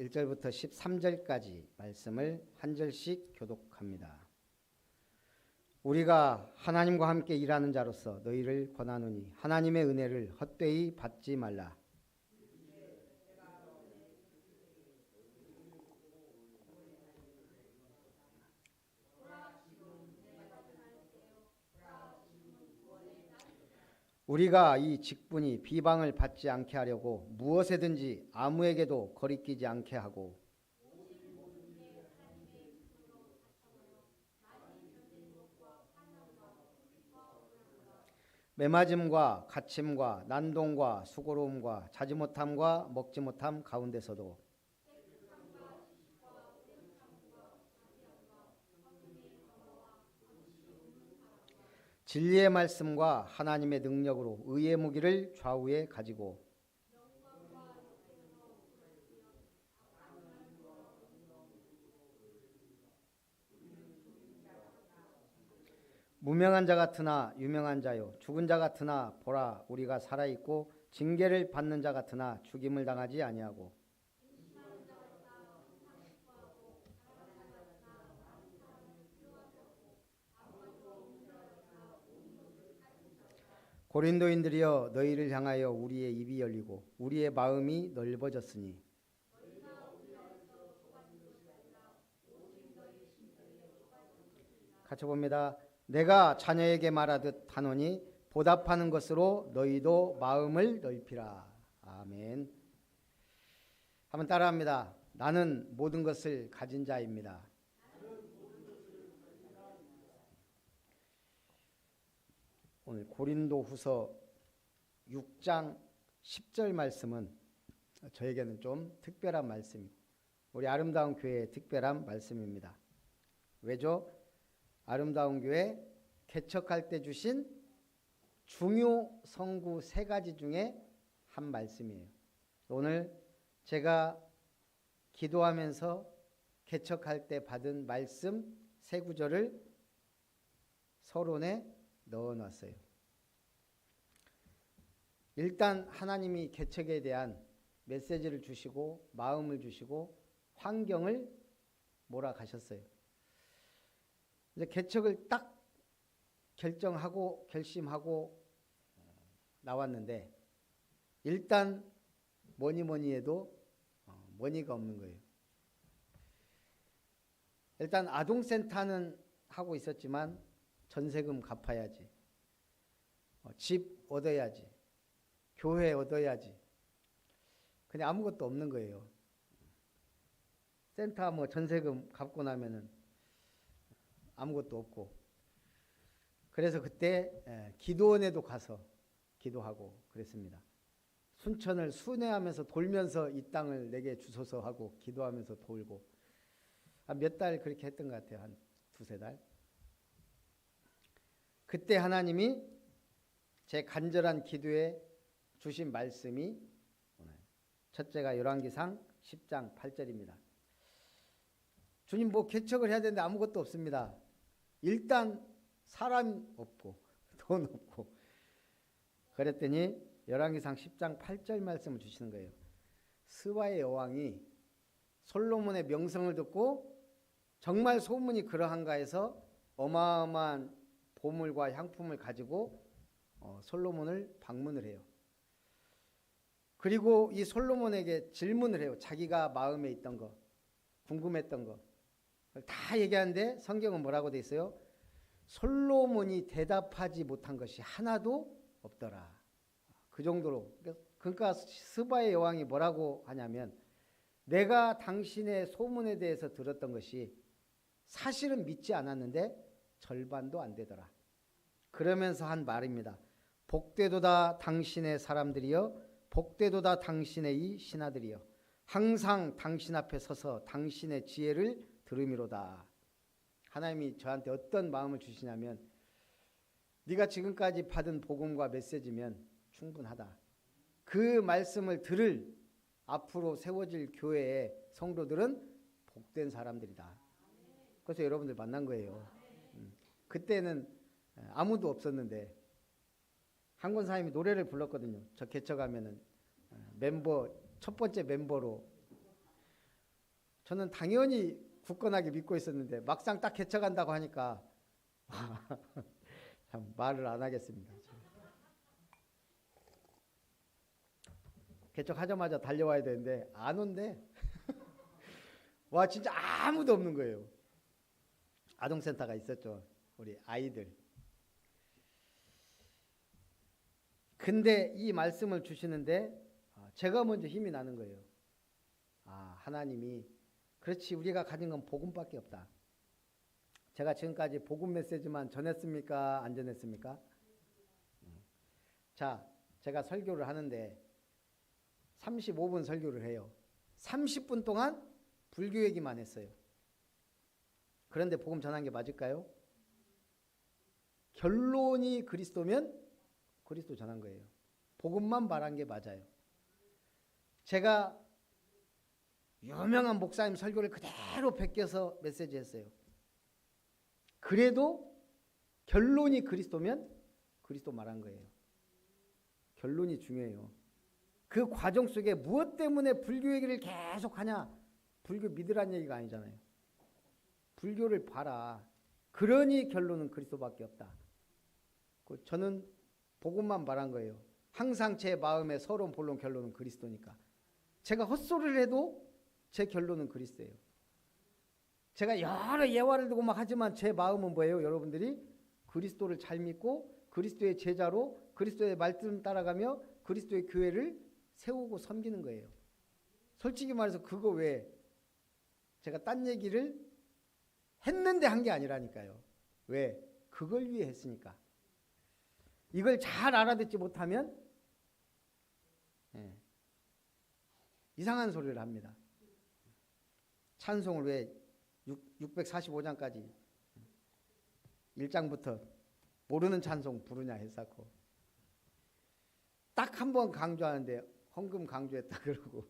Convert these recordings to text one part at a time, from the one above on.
1절부터 13절까지 말씀을 한 절씩 교독합니다. 우리가 하나님과 함께 일하는 자로서 너희를 권하노니 하나님의 은혜를 헛되이 받지 말라. 우리가 이 직분이 비방을 받지 않게 하려고 무엇에든지 아무에게도 거리끼지 않게 하고 매맞음과 갇힘과 난동과 수고로움과 자지 못함과 먹지 못함 가운데서도 진리의 말씀과 하나님의 능력으로 의의 무기를 좌우에 가지고 무명한 자 같으나 유명한 자요 죽은 자 같으나 보라 우리가 살아있고 징계를 받는 자 같으나 죽임을 당하지 아니하고 고린도인들이여 너희를 향하여 우리의 입이 열리고 우리의 마음이 넓어졌으니 같이 봅니다. 내가 자녀에게 말하듯 하노니 보답하는 것으로 너희도 마음을 넓히라. 아멘. 한번 따라합니다. 나는 모든 것을 가진 자입니다. 오늘 고린도후서 6장 10절 말씀은 저에게는 좀 특별한 말씀이고 우리 아름다운 교회의 특별한 말씀입니다. 왜죠? 아름다운 교회 개척할 때 주신 중요 성구 3가지 중에 한 말씀이에요. 오늘 제가 기도하면서 개척할 때 받은 말씀 3구절을 서론에 넣어놨어요. 일단 하나님이 개척에 대한 메시지를 주시고 마음을 주시고 환경을 몰아가셨어요. 이제 개척을 딱 결정하고 결심하고 나왔는데 일단 뭐니 해도 머니가 없는 거예요. 일단 아동센터는 하고 있었지만 전세금 갚아야지, 집 얻어야지, 교회 얻어야지. 그냥 아무것도 없는 거예요. 센터 뭐 전세금 갚고 나면은 아무것도 없고. 그래서 그때 기도원에도 가서 기도하고 그랬습니다. 순천을 순회하면서 돌면서 이 땅을 내게 주소서 하고 기도하면서 돌고 몇 달 그렇게 했던 것 같아요. 한 2-3달. 그때 하나님이 제 간절한 기도에 주신 말씀이 첫째가 열왕기상 10장 8절입니다. 주님 뭐 개척을 해야 되는데 아무것도 없습니다. 일단 사람 없고 돈 없고 그랬더니 열왕기상 10장 8절 말씀을 주시는 거예요. 스바의 여왕이 솔로몬의 명성을 듣고 정말 소문이 그러한가 해서 어마어마한 보물과 향품을 가지고 솔로몬을 방문을 해요. 그리고 이 솔로몬에게 질문을 해요. 자기가 마음에 있던 거, 궁금했던 거 다 얘기하는데 성경은 뭐라고 돼 있어요? 솔로몬이 대답하지 못한 것이 하나도 없더라. 그 정도로. 그러니까 스바의 여왕이 뭐라고 하냐면 내가 당신의 소문에 대해서 들었던 것이 사실은 믿지 않았는데 절반도 안 되더라. 그러면서 한 말입니다. 복되도다 당신의 사람들이여, 복되도다 당신의 이 신하들이여, 항상 당신 앞에 서서 당신의 지혜를 들음이로다. 하나님이 저한테 어떤 마음을 주시냐면 네가 지금까지 받은 복음과 메시지면 충분하다. 그 말씀을 들을 앞으로 세워질 교회의 성도들은 복된 사람들이다. 그래서 여러분들 만난 거예요. 그때는 아무도 없었는데 한 권사님이 노래를 불렀거든요. 저 개척하면은 멤버 첫 번째 멤버로 저는 당연히 굳건하게 믿고 있었는데 막상 딱 개척한다고 하니까 참 말을 안 하겠습니다. 개척하자마자 달려와야 되는데 안 온대. 와 진짜 아무도 없는 거예요. 아동센터가 있었죠. 우리 아이들. 근데 이 말씀을 주시는데 제가 먼저 힘이 나는 거예요. 하나님이 그렇지 우리가 가진 건 복음밖에 없다. 제가 지금까지 복음 메시지만 전했습니까? 안 전했습니까? 자, 제가 설교를 하는데 35분 설교를 해요. 30분 동안 불교 얘기만 했어요. 그런데 복음 전한 게 맞을까요? 결론이 그리스도면 그리스도 전한 거예요. 복음만 말한 게 맞아요. 제가 유명한 목사님 설교를 그대로 베껴서 메시지 했어요. 그래도 결론이 그리스도면 그리스도 말한 거예요. 결론이 중요해요. 그 과정 속에 무엇 때문에 불교 얘기를 계속 하냐? 불교 믿으란 얘기가 아니잖아요. 불교를 봐라. 그러니 결론은 그리스도밖에 없다. 저는 복음만 말한 거예요. 항상 제 마음의 서론, 본론, 결론은 그리스도니까. 제가 헛소리를 해도 제 결론은 그리스도예요. 제가 여러 예화를 두고 막 하지만 제 마음은 뭐예요? 여러분들이 그리스도를 잘 믿고 그리스도의 제자로 그리스도의 말씀 따라가며 그리스도의 교회를 세우고 섬기는 거예요. 솔직히 말해서 그거 왜 제가 딴 얘기를 했는데 한 게 아니라니까요. 왜? 그걸 위해 했으니까. 이걸 잘 알아듣지 못하면 이상한 소리를 합니다. 찬송을 왜 645장까지 1장부터 모르는 찬송 부르냐 했었고 딱 한 번 강조하는데 헌금 강조했다 그러고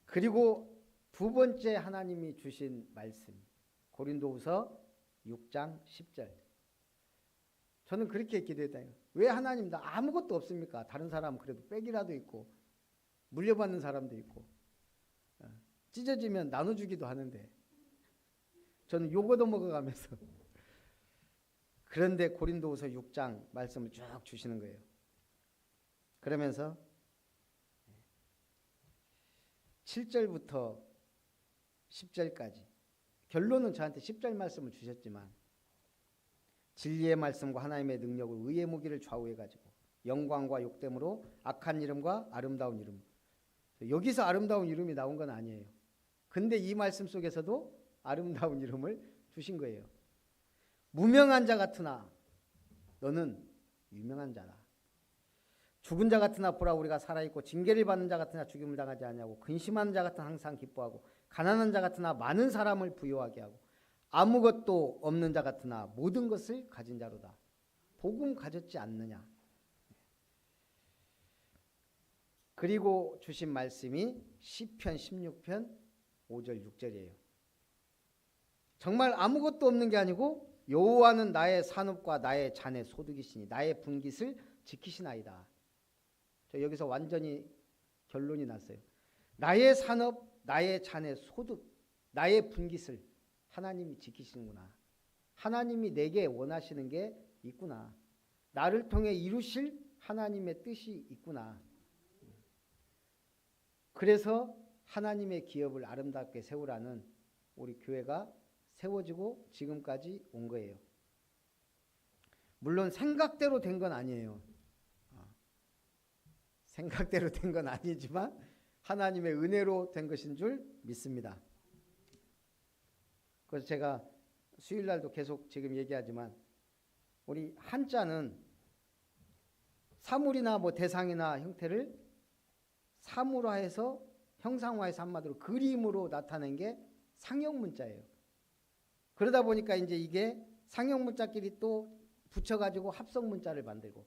그리고 두 번째 하나님이 주신 말씀 고린도후서 6장 10절 저는 그렇게 기도했다. 왜 하나님 나 아무것도 없습니까? 다른 사람은 그래도 빽이라도 있고 물려받는 사람도 있고 찢어지면 나눠주기도 하는데 저는 요거도 먹어가면서 그런데 고린도후서 6장 말씀을 쭉 주시는 거예요. 그러면서 7절부터 10절까지 결론은 저한테 10절 말씀을 주셨지만 진리의 말씀과 하나님의 능력을 의의 무기를 좌우해가지고 영광과 욕됨으로 악한 이름과 아름다운 이름 여기서 아름다운 이름이 나온 건 아니에요. 근데 이 말씀 속에서도 아름다운 이름을 주신 거예요. 무명한 자 같으나 너는 유명한 자다. 죽은 자 같으나 보라 우리가 살아있고 징계를 받는 자 같으나 죽임을 당하지 아니하고 근심하는 자 같으나 항상 기뻐하고 가난한 자 같으나 많은 사람을 부유하게 하고 아무것도 없는 자 같으나 모든 것을 가진 자로다. 복음 가졌지 않느냐. 그리고 주신 말씀이 시편 16편 5절 6절이에요. 정말 아무것도 없는 게 아니고 여호와는 나의 산업과 나의 잔의 소득이시니 나의 분깃을 지키시나이다. 저 여기서 완전히 결론이 났어요. 나의 산업, 나의 잔의 소득, 나의 분깃을 하나님이 지키시는구나. 하나님이 내게 원하시는 게 있구나. 나를 통해 이루실 하나님의 뜻이 있구나. 그래서 하나님의 기업을 아름답게 세우라는 우리 교회가 세워지고 지금까지 온 거예요. 물론 생각대로 된 건 아니에요. 생각대로 된 건 아니지만 하나님의 은혜로 된 것인 줄 믿습니다. 그래서 제가 수요일날도 계속 지금 얘기하지만 우리 한자는 사물이나 뭐 대상이나 형태를 사물화해서 형상화해서 한마디로 그림으로 나타낸 게 상형문자예요. 그러다 보니까 이제 이게 상형문자끼리 또 붙여가지고 합성문자를 만들고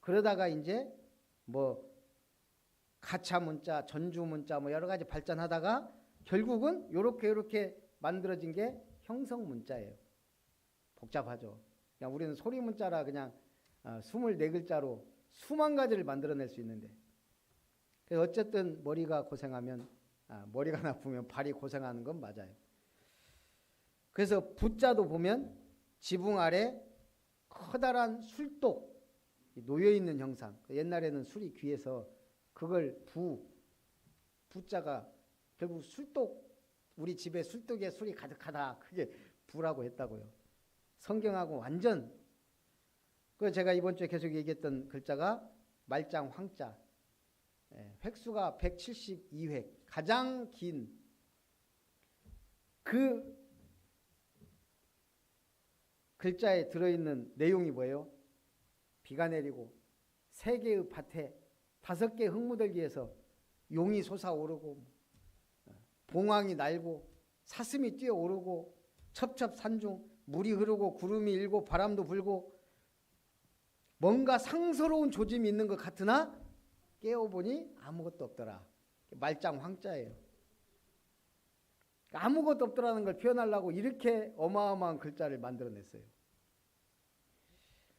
그러다가 이제 뭐 가차문자, 전주문자 뭐 여러 가지 발전하다가 결국은 요렇게 만들어진 게 형성문자예요. 복잡하죠. 그냥 우리는 소리문자라 그냥 24글자로 수만 가지를 만들어낼 수 있는데 어쨌든 머리가 고생하면 머리가 나쁘면 발이 고생하는 건 맞아요. 그래서 부자도 보면 지붕 아래 커다란 술독 놓여있는 형상. 옛날에는 술이 귀해서 그걸 부자가 결국 술독, 우리 집에 술독에 술이 가득하다, 그게 부라고 했다고요. 성경하고 완전. 그 제가 이번 주에 계속 얘기했던 글자가 말짱 황자. 획수가 172획, 가장 긴 그 글자에 들어있는 내용이 뭐예요? 비가 내리고 3개의 밭에 5개의 흙무더기에서 용이 솟아오르고 봉황이 날고 사슴이 뛰어오르고 첩첩산중 물이 흐르고 구름이 일고 바람도 불고 뭔가 상서로운 조짐이 있는 것 같으나 깨어보니 아무것도 없더라. 말짱 황자예요. 아무것도 없더라는 걸 표현하려고 이렇게 어마어마한 글자를 만들어냈어요.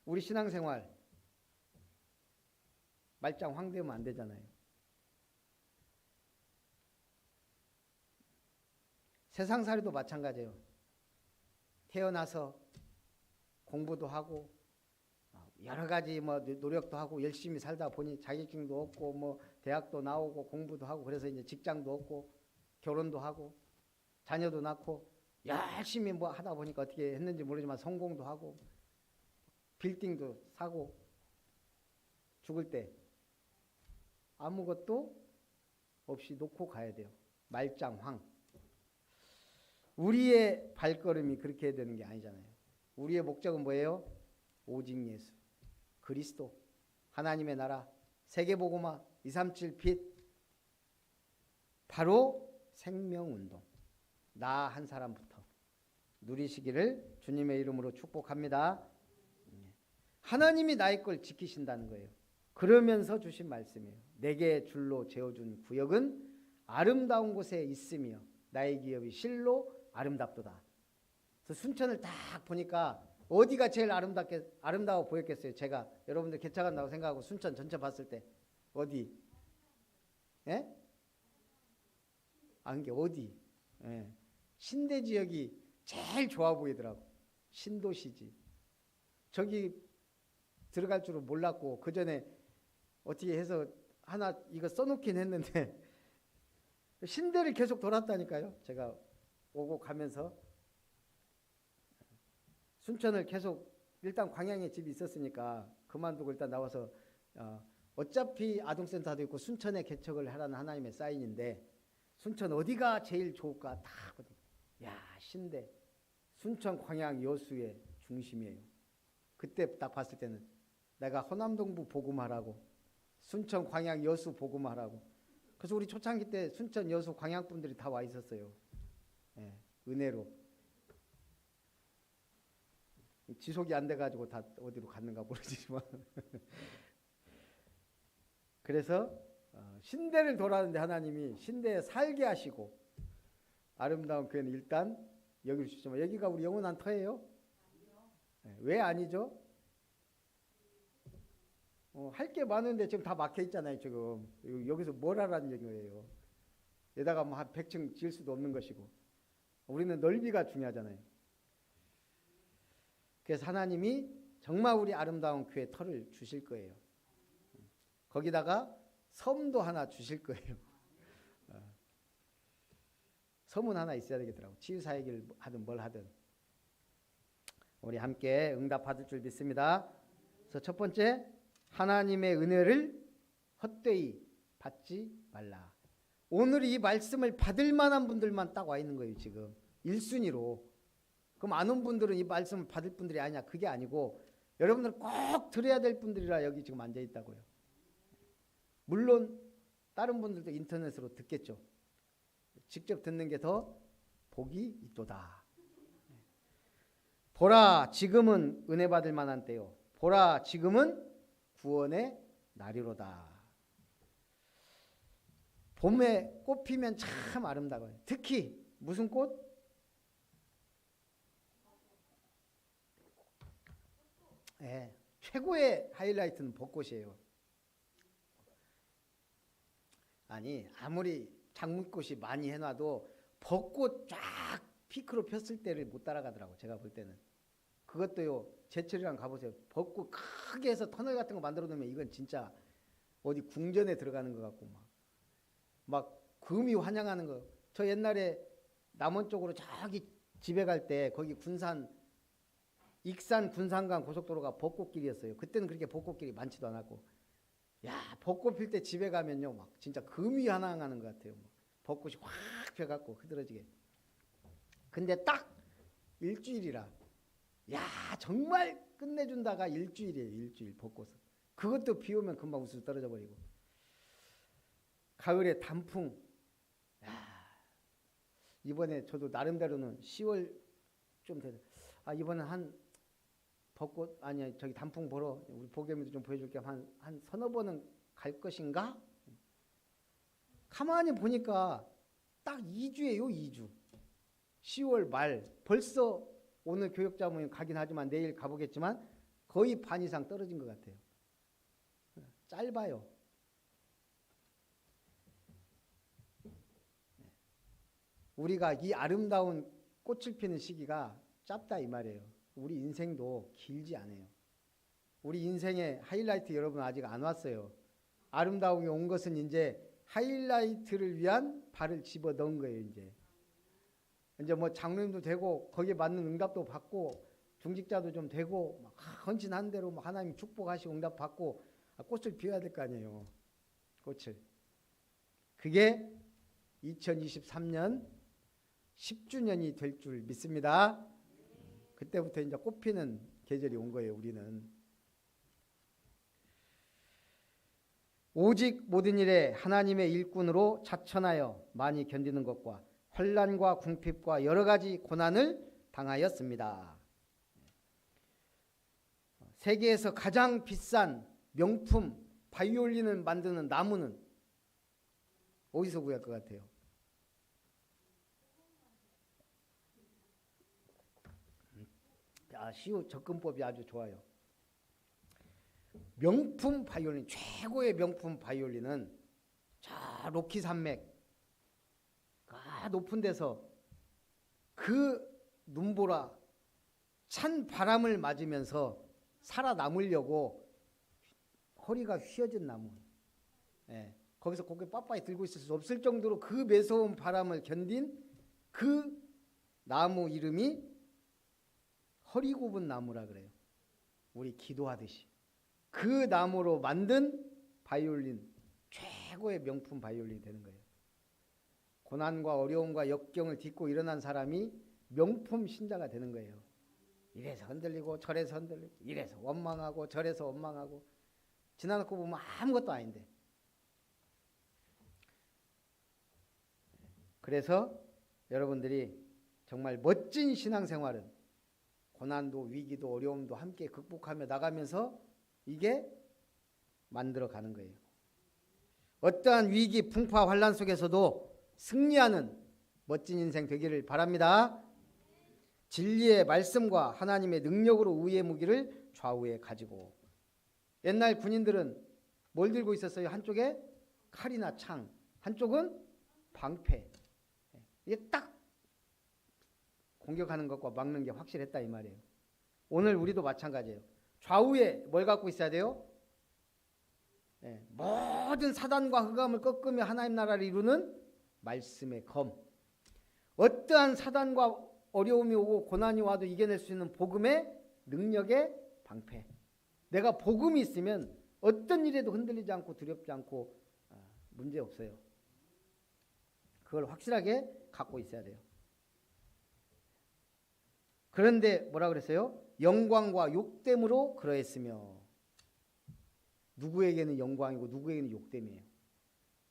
우리 신앙생활 말짱 황되면 안 되잖아요. 세상살이도 마찬가지예요. 태어나서 공부도 하고 여러 가지 노력도 하고 열심히 살다 보니 자격증도 얻고 대학도 나오고 공부도 하고 그래서 이제 직장도 얻고 결혼도 하고 자녀도 낳고 열심히 하다 보니까 어떻게 했는지 모르지만 성공도 하고 빌딩도 사고 죽을 때 아무것도 없이 놓고 가야 돼요. 말짱황. 우리의 발걸음이 그렇게 해야 되는 게 아니잖아요. 우리의 목적은 뭐예요? 오직 예수, 그리스도, 하나님의 나라, 세계복음화, 237 빛, 바로 생명운동. 나 한 사람부터 누리시기를 주님의 이름으로 축복합니다. 하나님이 나의 걸 지키신다는 거예요. 그러면서 주신 말씀이에요. 내게 줄로 재어준 구역은 아름다운 곳에 있으며 나의 기업이 실로 아름답도다. 그래서 순천을 딱 보니까 어디가 제일 아름다워 보였겠어요? 제가 여러분들 개차 간다고 생각하고 순천 전체 봤을 때 어디? 예? 그게 어디? 예. 신대 지역이 제일 좋아 보이더라고. 신도시지. 저기 들어갈 줄은 몰랐고 그 전에 어떻게 해서 하나 이거 써놓긴 했는데 신대를 계속 돌았다니까요. 제가 오고 가면서 순천을 계속 일단 광양에 집이 있었으니까 그만두고 일단 나와서 어차피 아동센터도 있고 순천에 개척을 하라는 하나님의 사인인데 순천 어디가 제일 좋을까 다 보니까 야 신대 순천 광양 여수의 중심이에요. 그때 딱 봤을 때는 내가 허남동부 복음하라고 순천 광양 여수 복음하라고 그래서 우리 초창기 때 순천 여수 광양 분들이 다 와 있었어요. 예, 은혜로 지속이 안 돼가지고 다 어디로 갔는가 모르지만 그래서 신대를 돌았는데 하나님이 신대에 살게 하시고 아름다운 교회는 일단 여기를 주시지만 여기가 우리 영원한 터예요? 네, 왜 아니죠? 할 게 많은데 지금 다 막혀 있잖아요. 지금 여기서 뭘 하라는 얘기예요. 여기다가 한 100층 지을 수도 없는 것이고 우리는 넓이가 중요하잖아요. 그래서 하나님이 정말 우리 아름다운 교회 터를 주실 거예요. 거기다가 섬도 하나 주실 거예요. 섬은 하나 있어야 되겠더라고. 치유사역을 하든 뭘 하든 우리 함께 응답받을 줄 믿습니다. 그래서 첫 번째 하나님의 은혜를 헛되이 받지 말라. 오늘 이 말씀을 받을 만한 분들만 딱 와 있는 거예요. 지금 1순위로. 그럼 안 온 분들은 이 말씀을 받을 분들이 아니냐. 그게 아니고 여러분들은 꼭 들어야 될 분들이라 여기 지금 앉아 있다고요. 물론 다른 분들도 인터넷으로 듣겠죠. 직접 듣는 게 더 복이 있도다. 보라 지금은 은혜 받을 만한 때요. 보라 지금은 구원의 날이로다. 봄에 꽃 피면 참 아름다워요. 특히 무슨 꽃? 네, 최고의 하이라이트는 벚꽃이에요. 아니 아무리 장미꽃이 많이 해놔도 벚꽃 쫙 피크로 폈을 때를 못 따라가더라고. 제가 볼 때는. 그것도요, 제철이랑 가보세요. 벚꽃 크게 해서 터널 같은 거 만들어 놓으면 이건 진짜 어디 궁전에 들어가는 것 같고 막 금이 환영하는 거. 저 옛날에 남원 쪽으로 저기 집에 갈 때 거기 군산 익산 군산간 고속도로가 벚꽃길이었어요. 그때는 그렇게 벚꽃길이 많지도 않았고, 야, 벚꽃 필 때 집에 가면요 막 진짜 금이 환영하는 것 같아요. 벚꽃이 확 펴갖고 흐드러지게. 근데 딱 일주일이라, 야, 정말 끝내준다가 일주일이에요. 일주일 벚꽃은. 그것도 비 오면 금방 우수 떨어져 버리고. 가을에 단풍. 야, 이번에 저도 나름대로는 10월 좀 되네. 이번엔 한 벚꽃 아니야 저기 단풍 보러 우리 보겸이도 좀 보여줄 겸 한 서너 번은 갈 것인가? 가만히 보니까 딱 2주예요. 2주. 10월 말 벌써 오늘 교육자모임 가긴 하지만 내일 가보겠지만 거의 반 이상 떨어진 것 같아요. 짧아요. 우리가 이 아름다운 꽃을 피는 시기가 짧다 이 말이에요. 우리 인생도 길지 않아요. 우리 인생의 하이라이트 여러분 아직 안 왔어요. 아름다운 게 온 것은 이제 하이라이트를 위한 발을 집어 넣은 거예요. 이제 뭐 장로님도 되고 거기에 맞는 응답도 받고 중직자도 좀 되고 막 헌신한 대로 막 하나님 축복하시고 응답 받고 꽃을 피워야 될 거 아니에요. 꽃을. 그게 2023년 10주년이 될 줄 믿습니다. 그때부터 이제 꽃 피는 계절이 온 거예요. 우리는. 오직 모든 일에 하나님의 일꾼으로 자천하여 많이 견디는 것과 환난과 궁핍과 여러 가지 고난을 당하였습니다. 세계에서 가장 비싼 명품 바이올린을 만드는 나무는 어디서 구할 것 같아요? 시우 접근법이 아주 좋아요. 명품 바이올린, 최고의 명품 바이올린은 저 로키 산맥 높은 데서 그 눈보라 찬 바람을 맞으면서 살아남으려고 허리가 휘어진 나무. 거기서 고개 빳빳이 들고 있을 수 없을 정도로 그 매서운 바람을 견딘 그 나무 이름이 허리 굽은 나무라 그래요. 우리 기도하듯이. 그 나무로 만든 바이올린, 최고의 명품 바이올린이 되는 거예요. 고난과 어려움과 역경을 딛고 일어난 사람이 명품 신자가 되는 거예요. 이래서 흔들리고 저래서 흔들리고 이래서 원망하고 저래서 원망하고 지나놓고 보면 아무것도 아닌데. 그래서 여러분들이 정말 멋진 신앙생활은 고난도 위기도 어려움도 함께 극복하며 나가면서 이게 만들어가는 거예요. 어떠한 위기 풍파 환난 속에서도 승리하는 멋진 인생 되기를 바랍니다. 진리의 말씀과 하나님의 능력으로 의의 무기를 좌우에 가지고. 옛날 군인들은 뭘 들고 있었어요? 한쪽에 칼이나 창, 한쪽은 방패. 이게 딱 공격하는 것과 막는 게 확실했다 이 말이에요. 오늘 우리도 마찬가지예요. 좌우에 뭘 갖고 있어야 돼요? 모든 사단과 흑암을 꺾으며 하나님 나라를 이루는 말씀의 검. 어떠한 사단과 어려움이 오고 고난이 와도 이겨낼 수 있는 복음의 능력의 방패. 내가 복음이 있으면 어떤 일에도 흔들리지 않고 두렵지 않고 문제 없어요. 그걸 확실하게 갖고 있어야 돼요. 그런데 뭐라 그랬어요? 영광과 욕됨으로 그러했으며. 누구에게는 영광이고 누구에게는 욕됨이에요.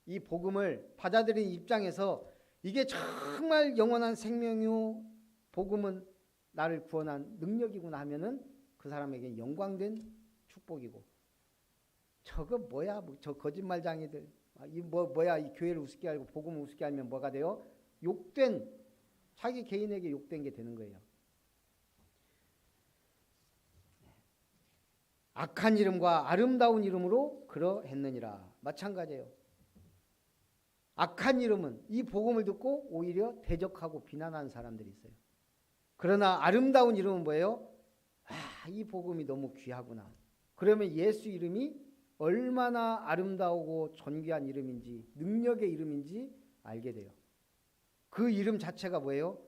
이 복음을 받아들인 입장에서 이게 정말 영원한 생명이요 복음은 나를 구원한 능력이구나 하면은 그 사람에게 영광된 축복이고, 저거 뭐야 저 거짓말장이들 이 뭐야 이 교회를 우습게 알고 복음을 우습게 알면 뭐가 돼요? 욕된, 자기 개인에게 욕된 게 되는 거예요. 악한 이름과 아름다운 이름으로 그러했느니라. 마찬가지예요. 악한 이름은 이 복음을 듣고 오히려 대적하고 비난하는 사람들이 있어요. 그러나 아름다운 이름은 뭐예요? 이 복음이 너무 귀하구나. 그러면 예수 이름이 얼마나 아름다우고 존귀한 이름인지, 능력의 이름인지 알게 돼요. 그 이름 자체가 뭐예요?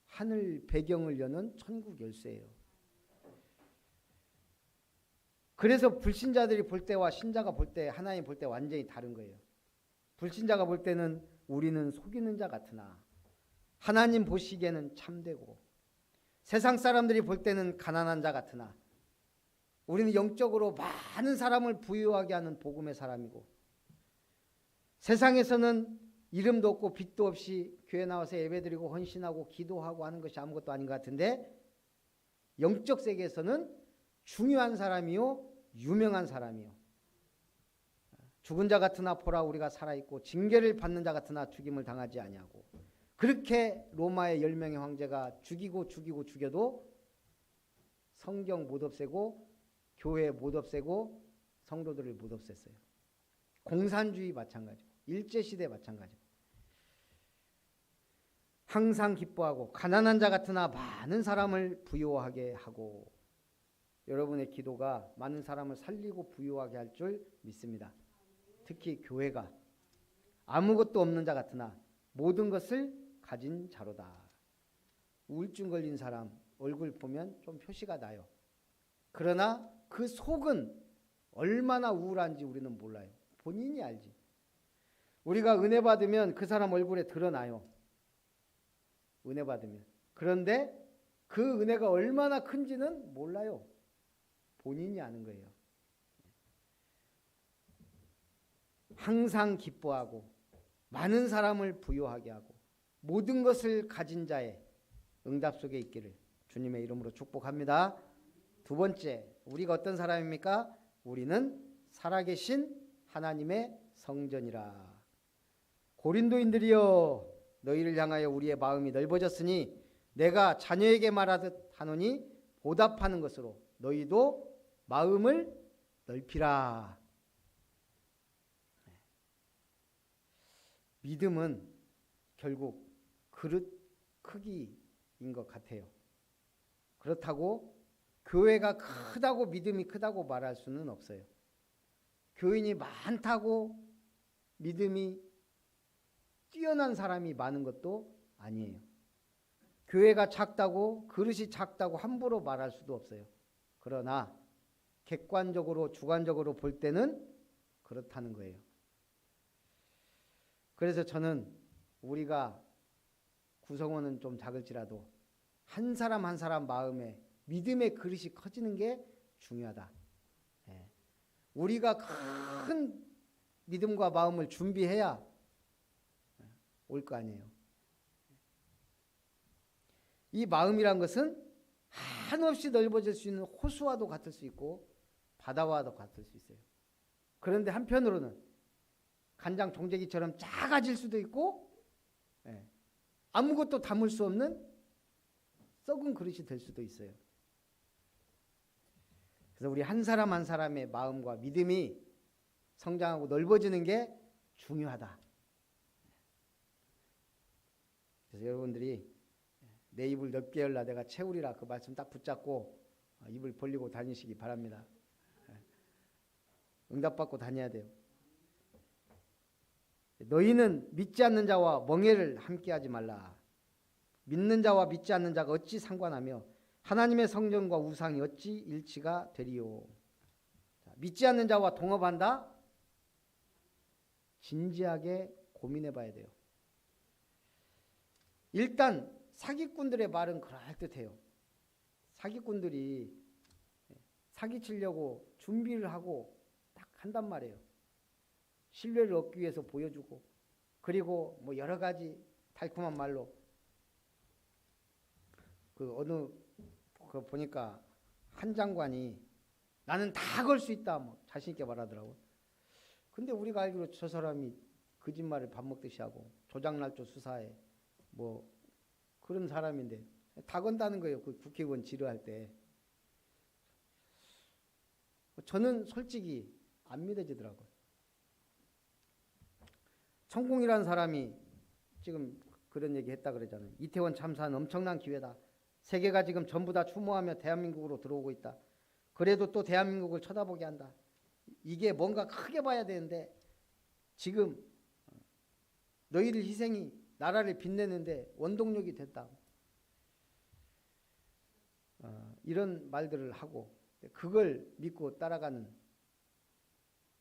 하늘 배경을 여는 천국 열쇠예요. 그래서 불신자들이 볼 때와 신자가 볼 때, 하나님 볼 때 완전히 다른 거예요. 불신자가 볼 때는 우리는 속이는 자 같으나 하나님 보시기에는 참되고, 세상 사람들이 볼 때는 가난한 자 같으나 우리는 영적으로 많은 사람을 부유하게 하는 복음의 사람이고, 세상에서는 이름도 없고 빛도 없이 교회 나와서 예배드리고 헌신하고 기도하고 하는 것이 아무것도 아닌 것 같은데, 영적 세계에서는 중요한 사람이요 유명한 사람이요. 죽은 자 같으나 보라 우리가 살아있고 징계를 받는 자 같으나 죽임을 당하지 아니하고, 그렇게 로마의 10명의 황제가 죽여도 성경 못 없애고 교회 못 없애고 성도들을 못 없앴어요. 공산주의 마찬가지고 일제시대 마찬가지고. 항상 기뻐하고 가난한 자 같으나 많은 사람을 부유하게 하고, 여러분의 기도가 많은 사람을 살리고 부유하게 할 줄 믿습니다. 특히 교회가 아무것도 없는 자 같으나 모든 것을 가진 자로다. 우울증 걸린 사람 얼굴 보면 좀 표시가 나요. 그러나 그 속은 얼마나 우울한지 우리는 몰라요. 본인이 알지. 우리가 은혜 받으면 그 사람 얼굴에 드러나요. 은혜 받으면. 그런데 그 은혜가 얼마나 큰지는 몰라요. 본인이 아는 거예요. 항상 기뻐하고 많은 사람을 부유하게 하고 모든 것을 가진 자의 응답 속에 있기를 주님의 이름으로 축복합니다. 두 번째, 우리가 어떤 사람입니까? 우리는 살아계신 하나님의 성전이라. 고린도인들이여, 너희를 향하여 우리의 마음이 넓어졌으니 내가 자녀에게 말하듯 하노니 보답하는 것으로 너희도 마음을 넓히라. 믿음은 결국 그릇 크기인 것 같아요. 그렇다고 교회가 크다고 믿음이 크다고 말할 수는 없어요. 교인이 많다고 믿음이 뛰어난 사람이 많은 것도 아니에요. 교회가 작다고, 그릇이 작다고 함부로 말할 수도 없어요. 그러나 객관적으로 주관적으로 볼 때는 그렇다는 거예요. 그래서 저는 우리가 구성원은 좀 작을지라도 한 사람 한 사람 마음에 믿음의 그릇이 커지는 게 중요하다. 우리가 큰 믿음과 마음을 준비해야 올 거 아니에요. 이 마음이란 것은 한없이 넓어질 수 있는 호수와도 같을 수 있고 바다와도 같을 수 있어요. 그런데 한편으로는 간장 종재기처럼 작아질 수도 있고 아무것도 담을 수 없는 썩은 그릇이 될 수도 있어요. 그래서 우리 한 사람 한 사람의 마음과 믿음이 성장하고 넓어지는 게 중요하다. 그래서 여러분들이 내 입을 넓게 열라 내가 채우리라, 그 말씀 딱 붙잡고 입을 벌리고 다니시기 바랍니다. 응답받고 다녀야 돼요. 너희는 믿지 않는 자와 멍에를 함께하지 말라. 믿는 자와 믿지 않는 자가 어찌 상관하며 하나님의 성전과 우상이 어찌 일치가 되리요. 믿지 않는 자와 동업한다? 진지하게 고민해 봐야 돼요. 일단 사기꾼들의 말은 그럴듯해요. 사기꾼들이 사기치려고 준비를 하고 딱 한단 말이에요. 신뢰를 얻기 위해서 보여주고, 그리고 뭐 여러 가지 달콤한 말로 그 어느 그 보니까 한 장관이 나는 다 걸 수 있다 뭐 자신 있게 말하더라고. 근데 우리가 알기로 저 사람이 거짓말을 밥 먹듯이 하고 조작날조 수사에 뭐 그런 사람인데 다 건다는 거예요. 그 국회의원 지루할 때. 저는 솔직히 안 믿어지더라고요. 천공이라는 사람이 지금 그런 얘기 했다 그러잖아요. 이태원 참사는 엄청난 기회다. 세계가 지금 전부 다 추모하며 대한민국으로 들어오고 있다. 그래도 또 대한민국을 쳐다보게 한다. 이게 뭔가 크게 봐야 되는데 지금 너희들 희생이 나라를 빛내는데 원동력이 됐다. 이런 말들을 하고 그걸 믿고 따라가는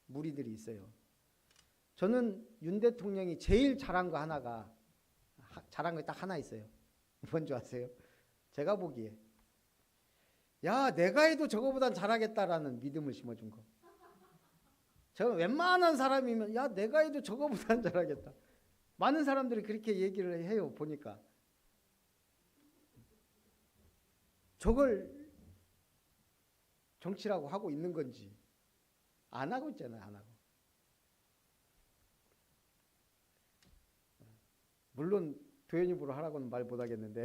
무리들이 있어요. 저는 윤 대통령이 제일 잘한 거 하나가 잘한 거 딱 하나 있어요. 뭔지 아세요? 제가 보기에 야 내가 해도 저거보단 잘하겠다라는 믿음을 심어준 거. 저 웬만한 사람이면 야 내가 해도 저거보단 잘하겠다. 많은 사람들이 그렇게 얘기를 해요. 보니까 저걸 정치라고 하고 있는 건지 안 하고 있잖아요. 안 하고. 물론 도연입으로 하라고는 말 못하겠는데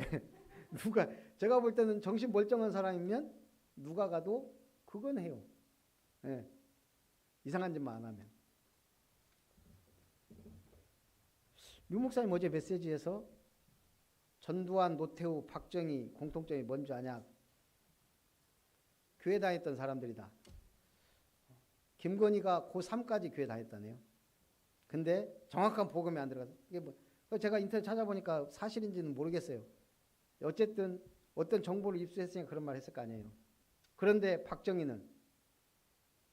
누가 제가 볼 때는 정신 멀쩡한 사람이면 누가 가도 그건 해요. 네. 이상한 짓만 안 하면. 류 목사님 어제 메시지에서 전두환, 노태우, 박정희 공통점이 뭔지 아냐? 교회 다녔던 사람들이다. 김건희가 고3까지 교회 다녔다네요. 근데 정확한 복음이 안 들어가서 이게 뭐 제가 인터넷 찾아보니까 사실인지는 모르겠어요. 어쨌든 어떤 정보를 입수했으니까 그런 말 했을 거 아니에요. 그런데 박정희는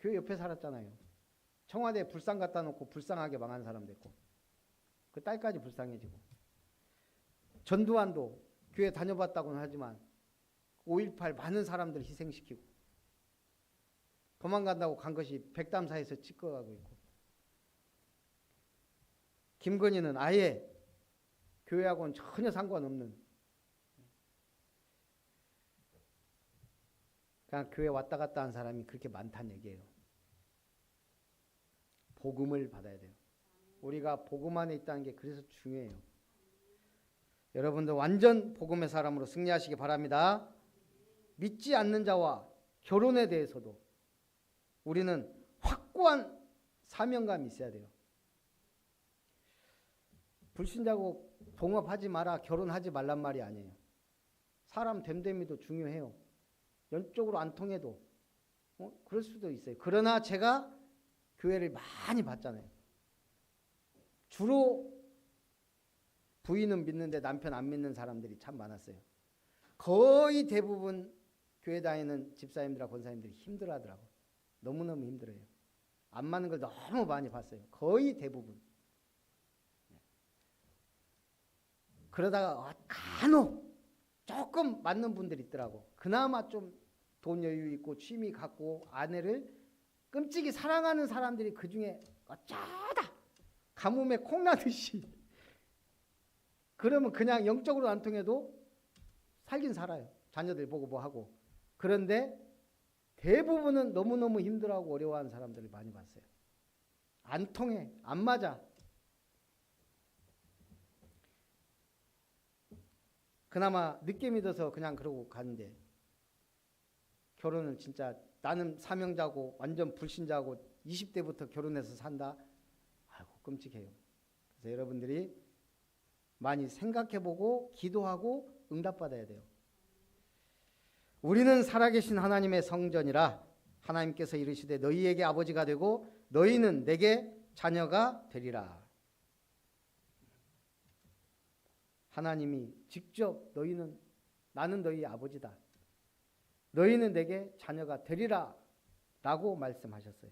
교회 옆에 살았잖아요. 청와대에 불상 갖다 놓고 불쌍하게 망한 사람 됐고 그 딸까지 불쌍해지고 전두환도 교회 다녀봤다고는 하지만 5.18 많은 사람들 희생시키고 도망간다고 간 것이 백담사에서 찍혀가고 있고 김건희는 아예 교회하고는 전혀 상관없는 그냥 교회 왔다 갔다 한 사람이 그렇게 많다는 얘기예요. 복음을 받아야 돼요. 우리가 복음 안에 있다는 게 그래서 중요해요. 여러분들 완전 복음의 사람으로 승리하시기 바랍니다. 믿지 않는 자와 결혼에 대해서도 우리는 확고한 사명감이 있어야 돼요. 불신자고 동업하지 마라, 결혼하지 말란 말이 아니에요. 사람 됨됨이도 중요해요. 연적으로 안 통해도 그럴 수도 있어요. 그러나 제가 교회를 많이 봤잖아요. 주로 부인은 믿는데 남편 안 믿는 사람들이 참 많았어요. 거의 대부분 교회 다니는 집사님들과 권사님들이 힘들어하더라고요. 너무너무 힘들어요. 안 맞는 걸 너무 많이 봤어요. 거의 대부분. 그러다가 간혹 조금 맞는 분들이 있더라고. 그나마 좀 돈 여유 있고 취미 갖고 아내를 끔찍이 사랑하는 사람들이 그중에 어쩌다 가뭄에 콩나듯이 그러면 그냥 영적으로 안 통해도 살긴 살아요. 자녀들 보고 뭐 하고. 그런데 대부분은 너무너무 힘들어하고 어려워하는 사람들을 많이 봤어요. 안 통해. 안 맞아. 그나마 늦게 믿어서 그냥 그러고 가는데 결혼은 진짜 나는 사명자고 완전 불신자고 20대부터 결혼해서 산다. 아이고 끔찍해요. 그래서 여러분들이 많이 생각해보고 기도하고 응답받아야 돼요. 우리는 살아계신 하나님의 성전이라 하나님께서 이르시되 너희에게 아버지가 되고 너희는 내게 자녀가 되리라. 하나님이 직접 나는 너희 아버지다. 너희는 내게 자녀가 되리라 라고 말씀하셨어요.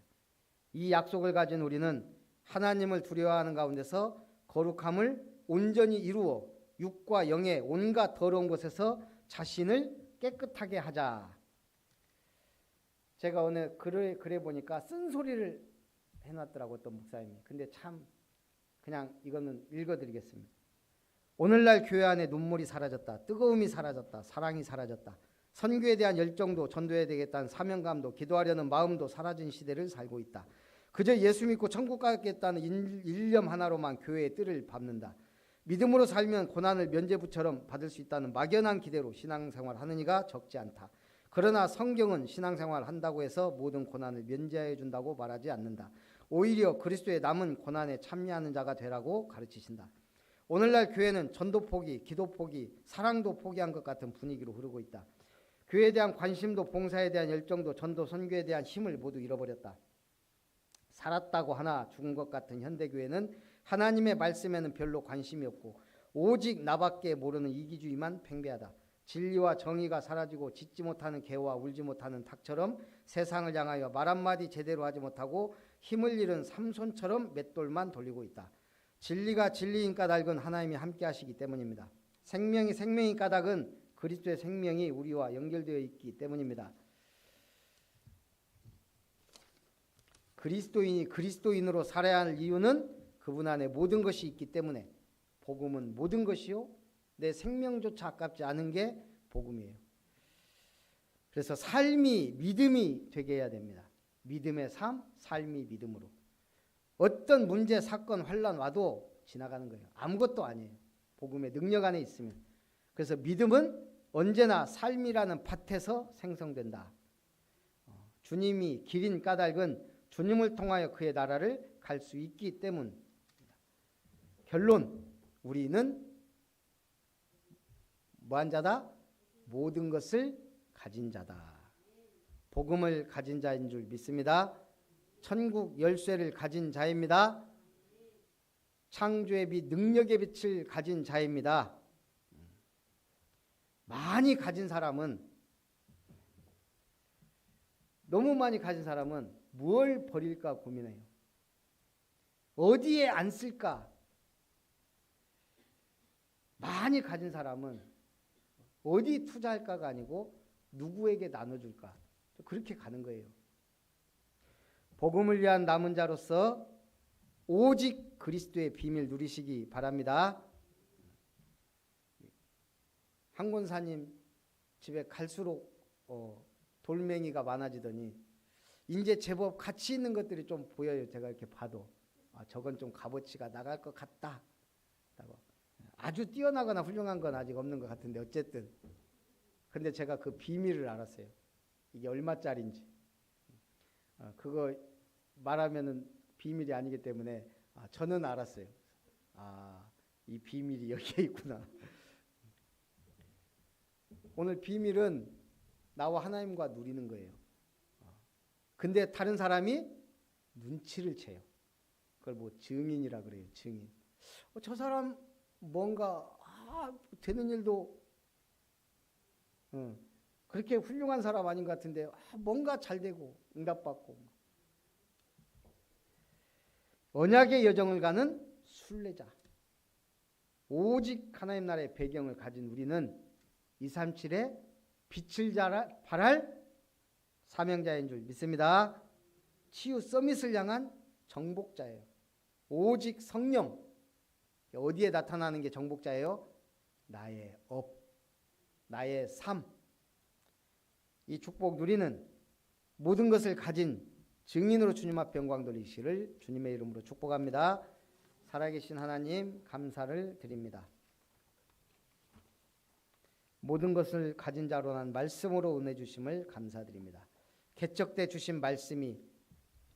이 약속을 가진 우리는 하나님을 두려워하는 가운데서 거룩함을 온전히 이루어 육과 영의 온갖 더러운 것에서 자신을 깨끗하게 하자. 제가 오늘 글에 보니까 쓴소리를 해놨더라고 어떤 목사님이. 근데 참 그냥 이거는 읽어드리겠습니다. 오늘날 교회 안에 눈물이 사라졌다. 뜨거움이 사라졌다. 사랑이 사라졌다. 선교에 대한 열정도 전도해야 되겠다는 사명감도 기도하려는 마음도 사라진 시대를 살고 있다. 그저 예수 믿고 천국 가겠다는 일념 하나로만 교회의 뜰을 밟는다. 믿음으로 살면 고난을 면죄부처럼 받을 수 있다는 막연한 기대로 신앙생활하는 이가 적지 않다. 그러나 성경은 신앙생활 한다고 해서 모든 고난을 면제해 준다고 말하지 않는다. 오히려 그리스도의 남은 고난에 참여하는 자가 되라고 가르치신다. 오늘날 교회는 전도 포기, 기도 포기, 사랑도 포기한 것 같은 분위기로 흐르고 있다. 교회에 대한 관심도 봉사에 대한 열정도 전도 선교에 대한 힘을 모두 잃어버렸다. 살았다고 하나 죽은 것 같은 현대교회는 하나님의 말씀에는 별로 관심이 없고 오직 나밖에 모르는 이기주의만 팽배하다. 진리와 정의가 사라지고 짖지 못하는 개와 울지 못하는 닭처럼 세상을 향하여 말 한마디 제대로 하지 못하고 힘을 잃은 삼손처럼 맷돌만 돌리고 있다. 진리가 진리인 까닭은 하나님이 함께 하시기 때문입니다. 생명이 생명인 까닭은 그리스도의 생명이 우리와 연결되어 있기 때문입니다. 그리스도인이 그리스도인으로 살아야 할 이유는 그분 안에 모든 것이 있기 때문에 복음은 모든 것이요 내 생명조차 아깝지 않은 게 복음이에요. 그래서 삶이 믿음이 되게 해야 됩니다. 믿음의 삶, 삶이 믿음으로. 어떤 문제, 사건, 환난 와도 지나가는 거예요. 아무것도 아니에요. 복음의 능력 안에 있으면. 그래서 믿음은 언제나 삶이라는 밭에서 생성된다. 주님이 길인 까닭은 주님을 통하여 그의 나라를 갈 수 있기 때문입니다. 결론, 우리는 뭐한 자다? 모든 것을 가진 자다. 복음을 가진 자인 줄 믿습니다. 천국 열쇠를 가진 자입니다. 창조의 빛, 능력의 빛을 가진 자입니다. 많이 가진 사람은, 너무 많이 가진 사람은 무엇을 버릴까 고민해요. 어디에 안 쓸까? 많이 가진 사람은 어디 투자할까가 아니고 누구에게 나눠줄까? 그렇게 가는 거예요. 복음을 위한 남은 자로서 오직 그리스도의 비밀 누리시기 바랍니다. 한 권사님 집에 갈수록 돌멩이가 많아지더니 이제 제법 가치 있는 것들이 좀 보여요. 제가 이렇게 봐도 저건 좀 값어치가 나갈 것 같다. 아주 뛰어나거나 훌륭한 건 아직 없는 것 같은데 어쨌든 근데 제가 그 비밀을 알았어요. 이게 얼마짜리인지. 그거 말하면은 비밀이 아니기 때문에 저는 알았어요. 이 비밀이 여기에 있구나. 오늘 비밀은 나와 하나님과 누리는 거예요. 근데 다른 사람이 눈치를 채요. 그걸 뭐 증인이라 그래요. 증인. 저 사람 뭔가 되는 일도 그렇게 훌륭한 사람 아닌 것 같은데 뭔가 잘 되고 응답받고. 언약의 여정을 가는 순례자. 오직 하나님 나라의 배경을 가진 우리는 237의 빛을 발할 사명자인 줄 믿습니다. 치유 서밋을 향한 정복자예요. 오직 성령. 어디에 나타나는 게 정복자예요? 나의 업, 나의 삶. 이 축복 누리는 모든 것을 가진 증인으로 주님 앞에 영광 돌리시기를 주님의 이름으로 축복합니다. 살아계신 하나님 감사를 드립니다. 모든 것을 가진 자로 난 말씀으로 은혜 주심을 감사드립니다. 개척돼 주신 말씀이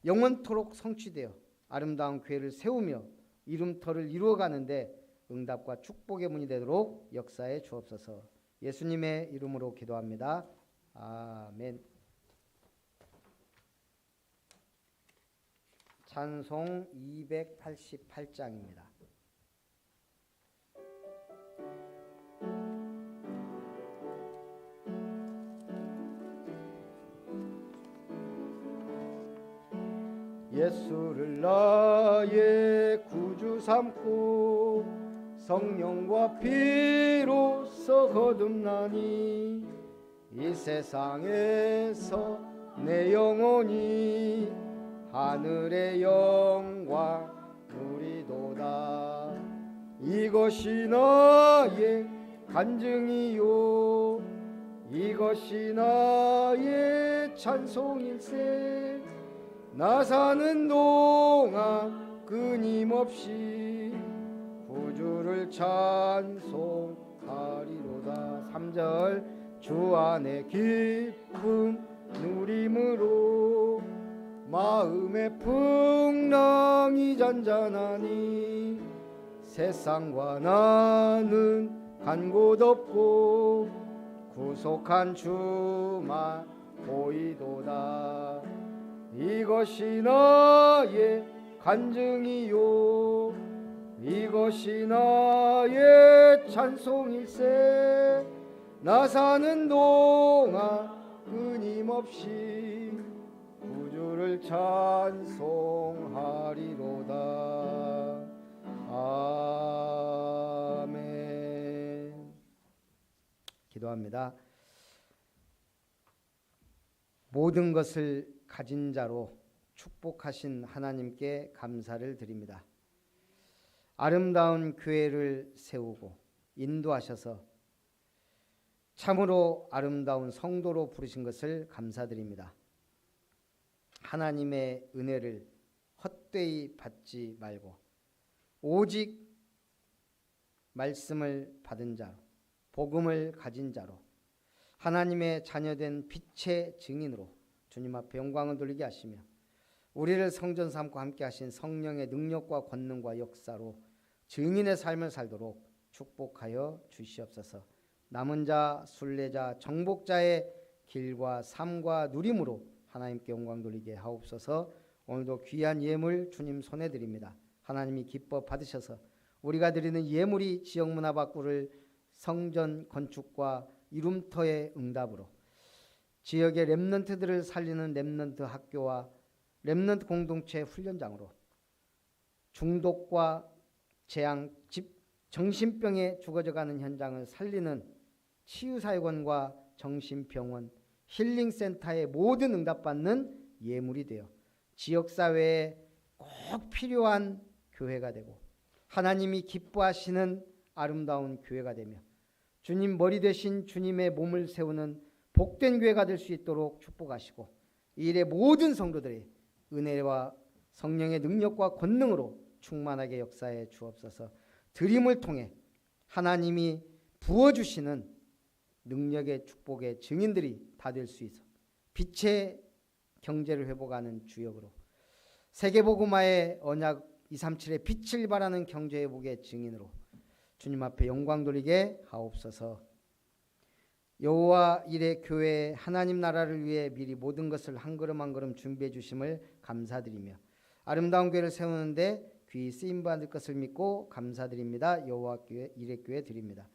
영원토록 성취되어 아름다운 교회를 세우며 이름터를 이루어가는데 응답과 축복의 문이 되도록 역사해 주옵소서. 예수님의 이름으로 기도합니다. 아멘. 찬송 288장입니다. 예수를 나의 구주 삼고 성령과 피로써 거듭나니 이 세상에서 내 영혼이 하늘의 영광 누리도다. 이것이 나의 간증이요 이것이 나의 찬송일세. 나 사는 동안 끊임없이 구주를 찬송하리로다. 3절 주 안에 기쁨 누림으로 마음의 풍랑이 잔잔하니 세상과 나는 간 곳 없고 구속한 주만 보이도다. 이것이 나의 간증이요 이것이 나의 찬송일세. 나 사는 동안 끊임없이 구주를 찬송하리로다. 아멘. 기도합니다. 모든 것을 가진 자로 축복하신 하나님께 감사를 드립니다. 아름다운 교회를 세우고 인도하셔서 참으로 아름다운 성도로 부르신 것을 감사드립니다. 하나님의 은혜를 헛되이 받지 말고 오직 말씀을 받은 자로, 복음을 가진 자로, 하나님의 자녀된 빛의 증인으로 주님 앞에 영광을 돌리게 하시며 우리를 성전 삼고 함께 하신 성령의 능력과 권능과 역사로 증인의 삶을 살도록 축복하여 주시옵소서. 남은 자, 순례자, 정복자의 길과 삶과 누림으로 하나님께 영광 돌리게 하옵소서. 오늘도 귀한 예물 주님 손에 드립니다. 하나님이 기뻐 받으셔서 우리가 드리는 예물이 지역문화 박구를 성전 건축과 이룸터의 응답으로 지역의 렘넌트들을 살리는 렘넌트 학교와 렘넌트 공동체 훈련장으로 중독과 재앙, 정신병에 죽어져가는 현장을 살리는 치유사역원과 정신병원, 힐링센터의 모든 응답받는 예물이 되어 지역사회에 꼭 필요한 교회가 되고 하나님이 기뻐하시는 아름다운 교회가 되며 주님 머리 되신 주님의 몸을 세우는 복된 교회가 될 수 있도록 축복하시고 이 일의 모든 성도들이 은혜와 성령의 능력과 권능으로 충만하게 역사해 주옵소서. 드림을 통해 하나님이 부어주시는 능력의 축복의 증인들이 다 될 수 있어 빛의 경제를 회복하는 주역으로 세계복음화의 언약 237의 빛을 발하는 경제회복의 증인으로 주님 앞에 영광 돌리게 하옵소서. 여호와 일의 교회 하나님 나라를 위해 미리 모든 것을 한 걸음 한 걸음 준비해 주심을 감사드리며 아름다운 교회를 세우는데 귀히 쓰임 받을 것을 믿고 감사드립니다. 여호와 일의 교회 드립니다.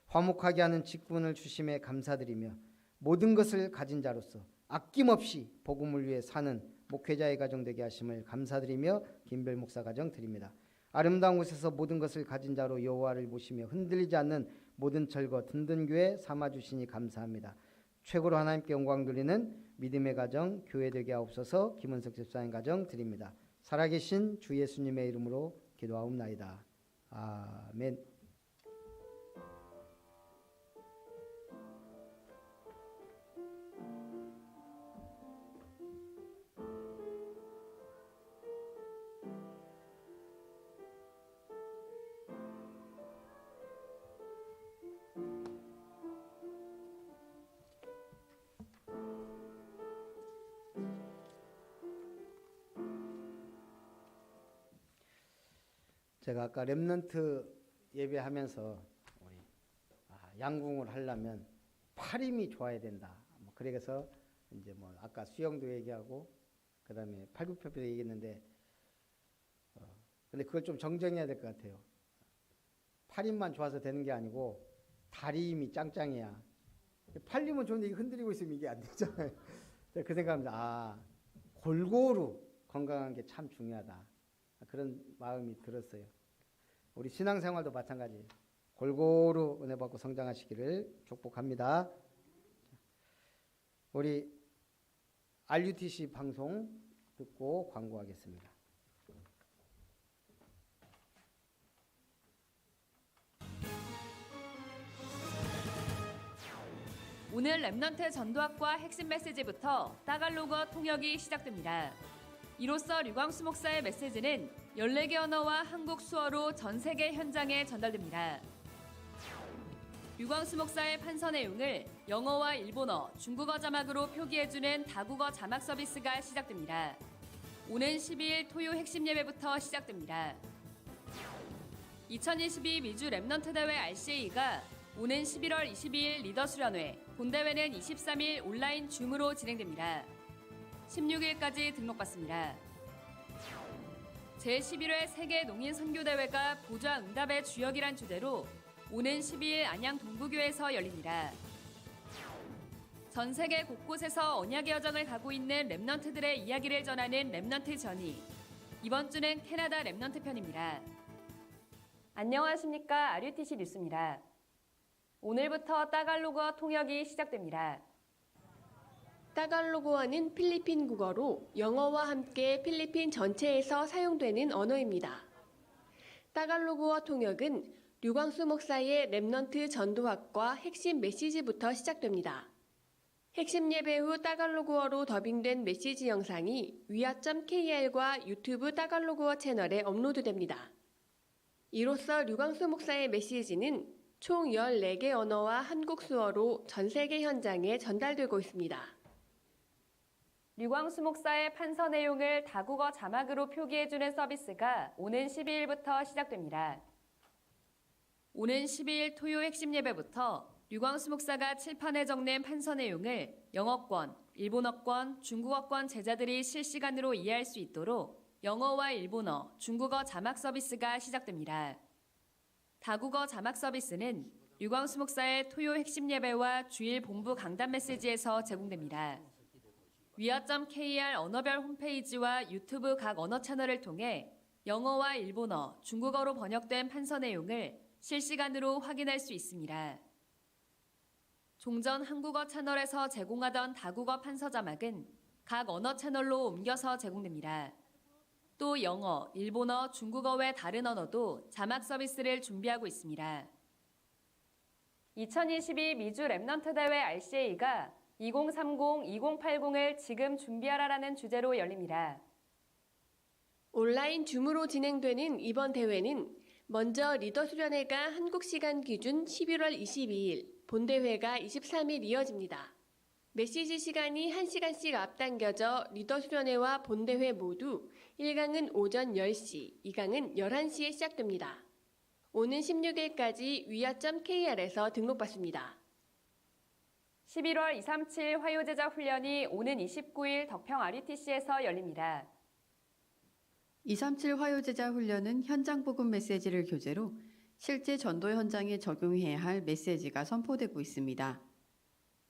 화목하게 하는 직분을 주심에 감사드리며 모든 것을 가진 자로서 아낌없이 복음을 위해 사는 목회자의 가정 되게 하심을 감사드리며 김별 목사 가정 드립니다. 아름다운 곳에서 모든 것을 가진 자로 여호와를 모시며 흔들리지 않는 모든 철거 든든 교회 삼아주시니 감사합니다. 최고로 하나님께 영광 돌리는 믿음의 가정 교회 되게 하옵소서. 김은석 집사님 가정 드립니다. 살아계신 주 예수님의 이름으로 기도하옵나이다. 아멘. 제가 아까 렘넌트 예배하면서 우리 양궁을 하려면 팔 힘이 좋아야 된다. 그래서 이제 아까 수영도 얘기하고 그다음에 팔굽혀펴도 얘기했는데 근데 그걸 좀 정정해야 될 것 같아요. 팔 힘만 좋아서 되는 게 아니고 다리 힘이 짱짱해야. 팔 힘은 좋은데 이게 흔들리고 있으면 이게 안 되잖아요. 그 생각합니다. 골고루 건강한 게 참 중요하다. 그런 마음이 들었어요. 우리 신앙생활도 마찬가지. 골고루 은혜 받고 성장하시기를 축복합니다. 우리 RUTC 방송 듣고 광고하겠습니다. 오늘 렘넌트 전도학과 핵심 메시지부터 따갈로그 통역이 시작됩니다. 이로써 류광수 목사의 메시지는 14개 언어와 한국 수어로 전 세계 현장에 전달됩니다. 류광수 목사의 판서 내용을 영어와 일본어, 중국어 자막으로 표기해주는 다국어 자막 서비스가 시작됩니다. 오는 12일 토요 핵심 예배부터 시작됩니다. 2022 미주 랩넌트 대회 RCA가 오는 11월 22일 리더 수련회, 본대회는 23일 온라인 줌으로 진행됩니다. 16일까지 등록받습니다. 제11회 세계 농인 선교대회가 보좌 응답의 주역이란 주제로 오는 12일 안양 동부교회에서 열립니다. 전 세계 곳곳에서 언약의 여정을 가고 있는 랩넌트들의 이야기를 전하는 랩넌트 저니. 이번 주는 캐나다 랩넌트 편입니다. 안녕하십니까. RUTC 뉴스입니다. 오늘부터 따갈로그어 통역이 시작됩니다. 따갈로그어는 필리핀 국어로 영어와 함께 필리핀 전체에서 사용되는 언어입니다. 따갈로그어 통역은 류광수 목사의 랩넌트 전도학과 핵심 메시지부터 시작됩니다. 핵심 예배 후 따갈로그어로 더빙된 메시지 영상이 위아.kr과 유튜브 따갈로그어 채널에 업로드됩니다. 이로써 류광수 목사의 메시지는 총 14개 언어와 한국 수어로 전 세계 현장에 전달되고 있습니다. 류광수 목사의 판서 내용을 다국어 자막으로 표기해주는 서비스가 오는 12일부터 시작됩니다. 오는 12일 토요 핵심 예배부터 류광수 목사가 칠판에 적는 판서 내용을 영어권, 일본어권, 중국어권 제자들이 실시간으로 이해할 수 있도록 영어와 일본어, 중국어 자막 서비스가 시작됩니다. 다국어 자막 서비스는 류광수 목사의 토요 핵심 예배와 주일 본부 강단 메시지에서 제공됩니다. 위아.kr 언어별 홈페이지와 유튜브 각 언어 채널을 통해 영어와 일본어, 중국어로 번역된 판서 내용을 실시간으로 확인할 수 있습니다. 종전 한국어 채널에서 제공하던 다국어 판서 자막은 각 언어 채널로 옮겨서 제공됩니다. 또 영어, 일본어, 중국어 외 다른 언어도 자막 서비스를 준비하고 있습니다. 2022 미주 랩넌트 대회 RCA가 2030-2080을 지금 준비하라라는 주제로 열립니다. 온라인 줌으로 진행되는 이번 대회는 먼저 리더 수련회가 한국 시간 기준 11월 22일, 본대회가 23일 이어집니다. 메시지 시간이 1시간씩 앞당겨져 리더 수련회와 본대회 모두 1강은 오전 10시, 2강은 11시에 시작됩니다. 오는 16일까지 위아.kr에서 등록받습니다. 11월 237 화요제자 훈련이 오는 29일 덕평 RUTC에서 열립니다. 237 화요제자 훈련은 현장 복음 메시지를 교재로 실제 전도 현장에 적용해야 할 메시지가 선포되고 있습니다.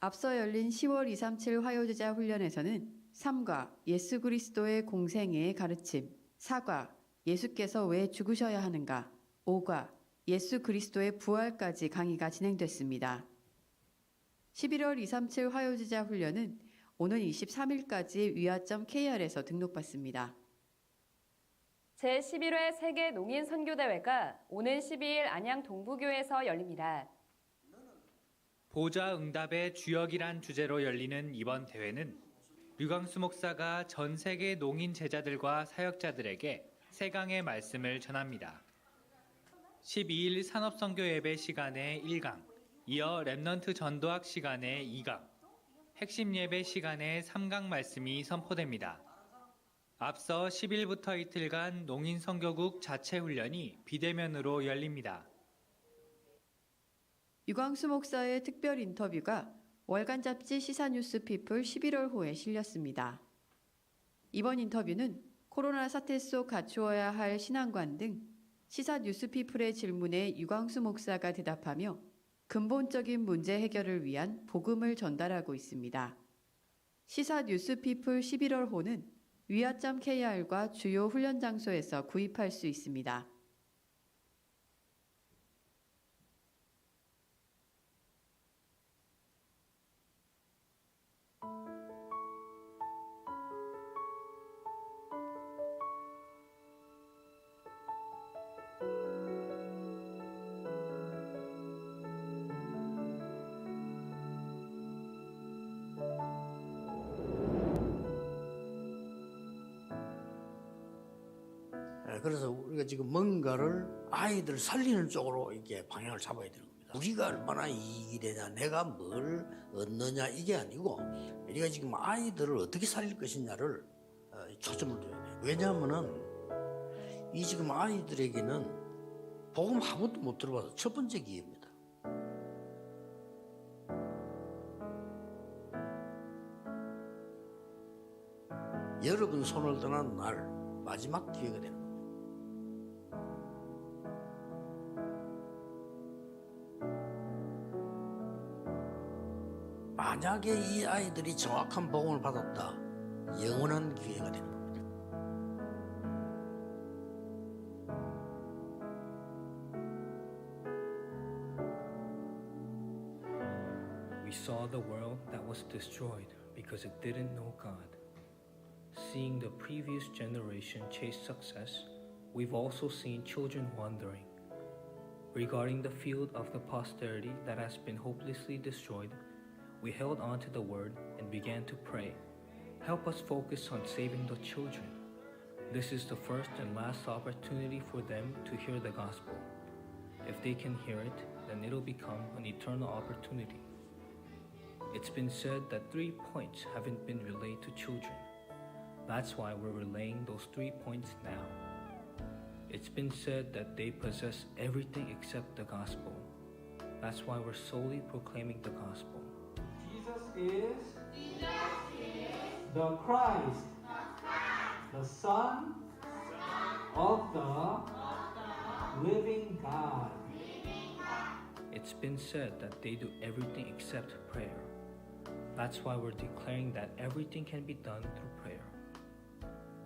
앞서 열린 10월 237 화요제자 훈련에서는 3과 예수 그리스도의 공생애의 가르침, 4과 예수께서 왜 죽으셔야 하는가, 5과 예수 그리스도의 부활까지 강의가 진행됐습니다. 11월 237 화요제자 훈련은 오는 23일까지 위아.kr에서 등록받습니다. 제11회 세계 농인 선교대회가 오는 12일 안양 동부교회에서 열립니다. 보좌 응답의 주역이란 주제로 열리는 이번 대회는 류광수 목사가 전 세계 농인 제자들과 사역자들에게 세강의 말씀을 전합니다. 12일 산업선교 예배 시간에 1강, 이어 랩넌트 전도학 시간에 2강, 핵심 예배 시간에 3강 말씀이 선포됩니다. 앞서 10일부터 이틀간 농인 선교국 자체 훈련이 비대면으로 열립니다. 유광수 목사의 특별 인터뷰가 월간 잡지 시사뉴스피플 11월호에 실렸습니다. 이번 인터뷰는 코로나 사태 속 갖추어야 할 신앙관 등 시사뉴스피플의 질문에 유광수 목사가 대답하며 근본적인 문제 해결을 위한 복음을 전달하고 있습니다. 시사뉴스피플 11월호는 위아.kr과 주요 훈련 장소에서 구입할 수 있습니다. 그래서 우리가 지금 뭔가를 아이들 살리는 쪽으로 이렇게 방향을 잡아야 되는 겁니다. 우리가 얼마나 이익이 되냐, 내가 뭘 얻느냐 이게 아니고 우리가 지금 아이들을 어떻게 살릴 것이냐를 초점을 둬야 돼요. 왜냐하면은 이 지금 아이들에게는 복음 한 번도 못 들어봐서 첫 번째 기회입니다. 여러분 손을 떠난 날 마지막 기회가 되는 겁니다. 만약에 이 아이들이 정확한 복음을 받았다, 영원한 기회가 되는 겁니다. We saw the world that was destroyed because it didn't know God. Seeing the previous generation chase success, we've also seen children wandering. Regarding the field of the posterity that has been hopelessly destroyed, we held on to the word and began to pray. Help us focus on saving the children. This is the first and last opportunity for them to hear the gospel. If they can hear it, then it'll become an eternal opportunity. It's been said that 3 points haven't been relayed to children. That's why we're relaying those 3 points now. It's been said that they possess everything except the gospel. That's why we're solely proclaiming the gospel. Jesus is the Christ, the Son of the living God. It's been said that they do everything except prayer. That's why we're declaring that everything can be done through prayer.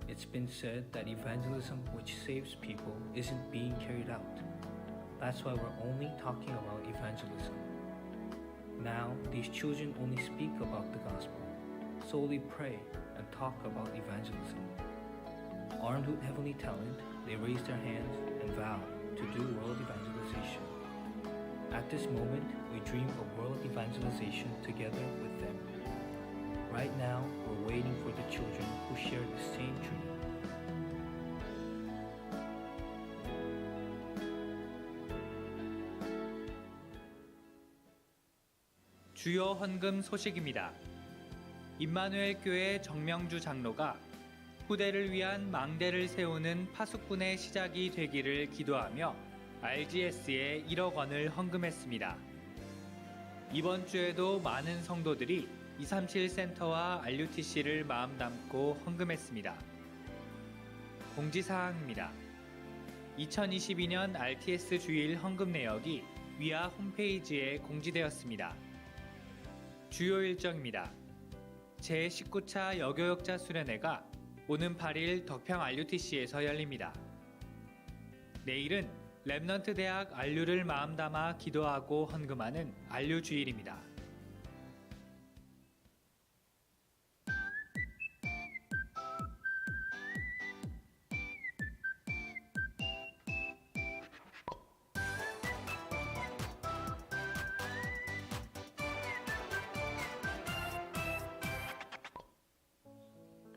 It's been said that evangelism, which saves people, isn't being carried out. That's why we're only talking about evangelism. Now, these children only speak about the gospel, solely pray and talk about evangelism. Armed with heavenly talent, they raise their hands and vow to do world evangelization. At this moment, we dream of world evangelization together with them. Right now, we're waiting for the children who share the same dream. 주요 헌금 소식입니다. 임마누엘 교회 정명주 장로가 후대를 위한 망대를 세우는 파수꾼의 시작이 되기를 기도하며 RGS에 1억 원을 헌금했습니다. 이번 주에도 많은 성도들이 237 센터와 RUTC를 마음 담고 헌금했습니다. 공지사항입니다. 2022년 RTS 주일 헌금 내역이 위아 홈페이지에 공지되었습니다. 주요 일정입니다. 제19차 여교역자 수련회가 오는 8일 덕평 RUTC에서 열립니다. 내일은 랩넌트 대학 RU를 마음 담아 기도하고 헌금하는 RU 주일입니다.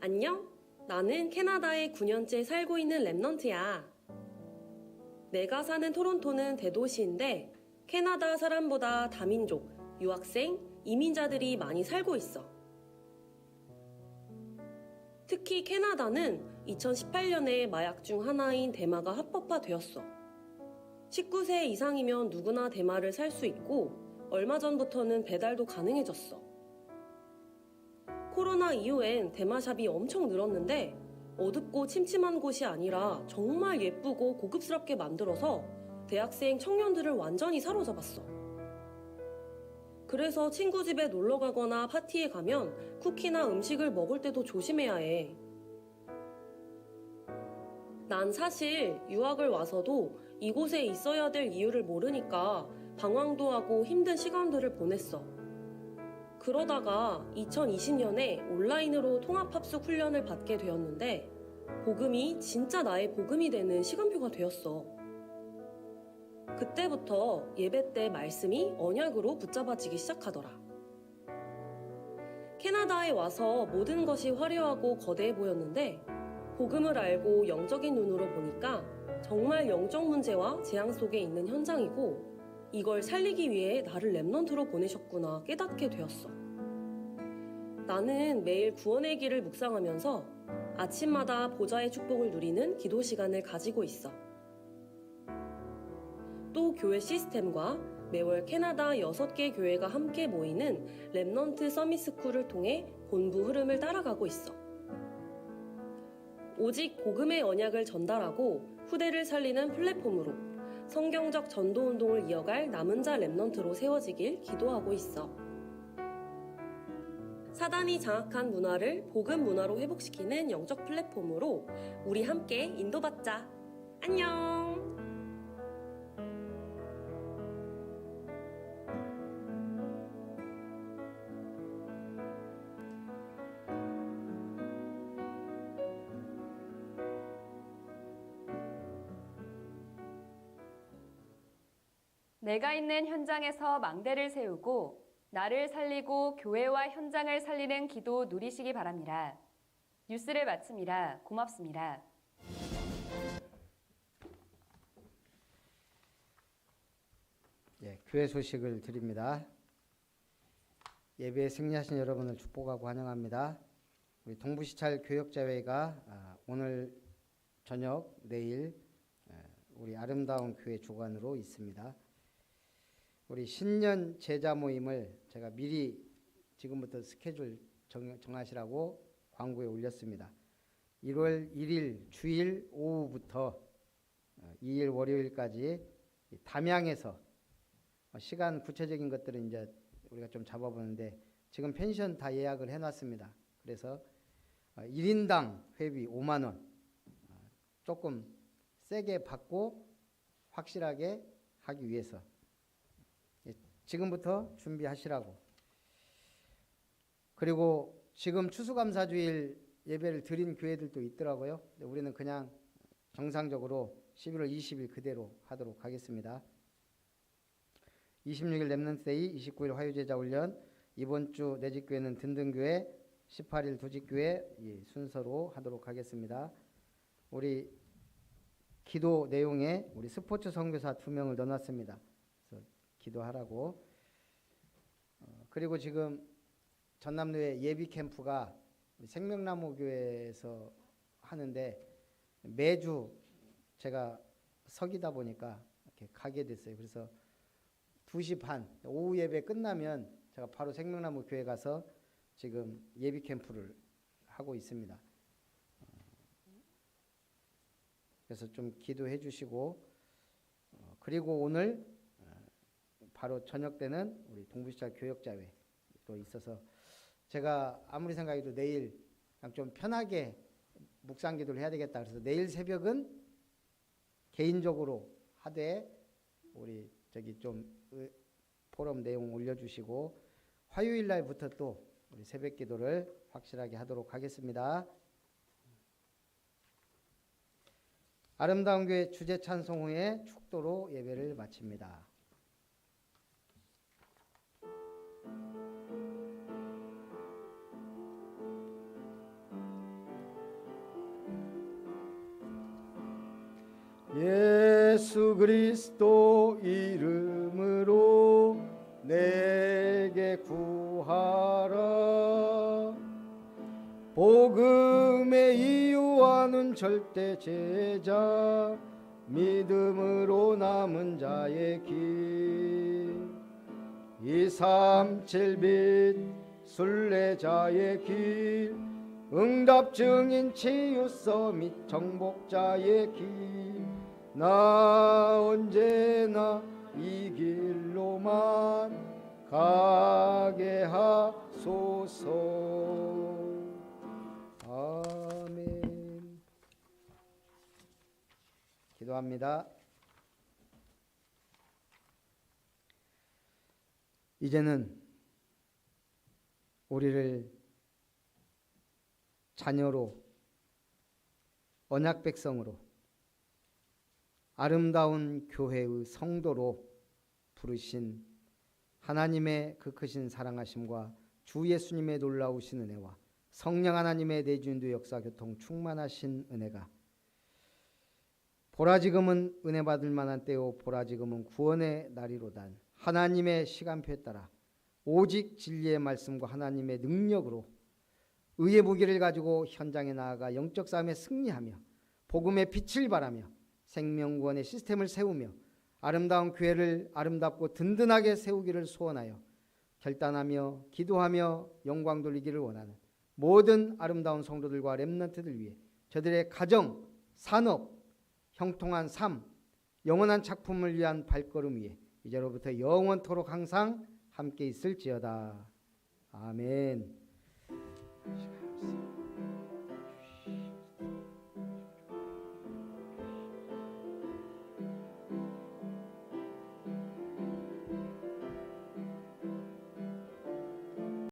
안녕? 나는 캐나다에 9년째 살고 있는 랩넌트야. 내가 사는 토론토는 대도시인데 캐나다 사람보다 다민족, 유학생, 이민자들이 많이 살고 있어. 특히 캐나다는 2018년에 마약 중 하나인 대마가 합법화되었어. 19세 이상이면 누구나 대마를 살 수 있고 얼마 전부터는 배달도 가능해졌어. 코로나 이후엔 대마샵이 엄청 늘었는데 어둡고 침침한 곳이 아니라 정말 예쁘고 고급스럽게 만들어서 대학생 청년들을 완전히 사로잡았어. 그래서 친구 집에 놀러 가거나 파티에 가면 쿠키나 음식을 먹을 때도 조심해야 해. 난 사실 유학을 와서도 이곳에 있어야 될 이유를 모르니까 방황도 하고 힘든 시간들을 보냈어. 그러다가 2020년에 온라인으로 통합합숙 훈련을 받게 되었는데 복음이 진짜 나의 복음이 되는 시간표가 되었어. 그때부터 예배 때 말씀이 언약으로 붙잡아지기 시작하더라. 캐나다에 와서 모든 것이 화려하고 거대해 보였는데 복음을 알고 영적인 눈으로 보니까 정말 영적 문제와 재앙 속에 있는 현장이고 이걸 살리기 위해 나를 랩넌트로 보내셨구나 깨닫게 되었어. 나는 매일 구원의 길을 묵상하면서 아침마다 보좌의 축복을 누리는 기도 시간을 가지고 있어. 또 교회 시스템과 매월 캐나다 6개 교회가 함께 모이는 렘넌트 서밋스쿨을 통해 본부 흐름을 따라가고 있어. 오직 복음의 언약을 전달하고 후대를 살리는 플랫폼으로 성경적 전도 운동을 이어갈 남은 자 렘넌트로 세워지길 기도하고 있어. 사단이 장악한 문화를 복음 문화로 회복시키는 영적 플랫폼으로 우리 함께 인도받자. 안녕! 내가 있는 현장에서 망대를 세우고 나를 살리고 교회와 현장을 살리는 기도 누리시기 바랍니다. 뉴스를 마칩니다. 고맙습니다. 예, 교회 소식을 드립니다. 예배에 승리하신 여러분을 축복하고 환영합니다. 우리 동부시찰 교역자회가 오늘 저녁 내일 우리 아름다운 교회 주관으로 있습니다. 우리 신년 제자 모임을 제가 미리 지금부터 스케줄 정하시라고 광고에 올렸습니다. 1월 1일 주일 오후부터 2일 월요일까지 담양에서 시간 구체적인 것들은 이제 우리가 좀 잡아보는데 지금 펜션 다 예약을 해놨습니다. 그래서 1인당 회비 5만 원 조금 세게 받고 확실하게 하기 위해서 지금부터 준비하시라고. 그리고 지금 추수감사주일 예배를 드린 교회들도 있더라고요. 근데 우리는 그냥 정상적으로 11월 20일 그대로 하도록 하겠습니다. 26일 렘넌트데이, 29일 화요제자훈련, 이번 주 내집교회는 든든교회, 18일 도집교회 순서로 하도록 하겠습니다. 우리 기도 내용에 우리 스포츠 선교사 2명을 넣어놨습니다. 그래서 기도하라고. 그리고 지금 전남로에 예비 캠프가 생명나무 교회에서 하는데 매주 제가 석이다 보니까 이렇게 가게 됐어요. 그래서 2시 반 오후 예배 끝나면 제가 바로 생명나무 교회 가서 지금 예비 캠프를 하고 있습니다. 그래서 좀 기도해 주시고 그리고 오늘 바로 저녁 때는 우리 동부시찰 교역자회 또 있어서 제가 아무리 생각해도 내일 좀 편하게 묵상기도를 해야 되겠다. 그래서 내일 새벽은 개인적으로 하되 우리 저기 좀 포럼 내용 올려주시고 화요일 날부터 또 우리 새벽기도를 확실하게 하도록 하겠습니다. 아름다운 교회 주제 찬송 후에 축도로 예배를 마칩니다. 예수 그리스도 이름으로 내게 구하라. 복음의 이유와는 절대 제자, 믿음으로 남은 자의 길, 237 빛 순례자의 길, 응답 증인 치유서 및 정복자의 길, 나 언제나 이 길로만 가게 하소서. 아멘. 기도합니다. 이제는 우리를 자녀로, 언약 백성으로, 아름다운 교회의 성도로 부르신 하나님의 그 크신 사랑하심과 주 예수님의 놀라우신 은혜와 성령 하나님의 내주인도 역사 교통 충만하신 은혜가 보라 지금은 은혜 받을 만한 때요 보라 지금은 구원의 날이로단 하나님의 시간표에 따라 오직 진리의 말씀과 하나님의 능력으로 의의 무기를 가지고 현장에 나아가 영적 싸움에 승리하며 복음의 빛을 발하며 생명구원의 시스템을 세우며 아름다운 교회를 아름답고 든든하게 세우기를 소원하여 결단하며 기도하며 영광 돌리기를 원하는 모든 아름다운 성도들과 렘넌트들 위해 저들의 가정, 산업, 형통한 삶, 영원한 작품을 위한 발걸음 위에 이제로부터 영원토록 항상 함께 있을지어다. 아멘.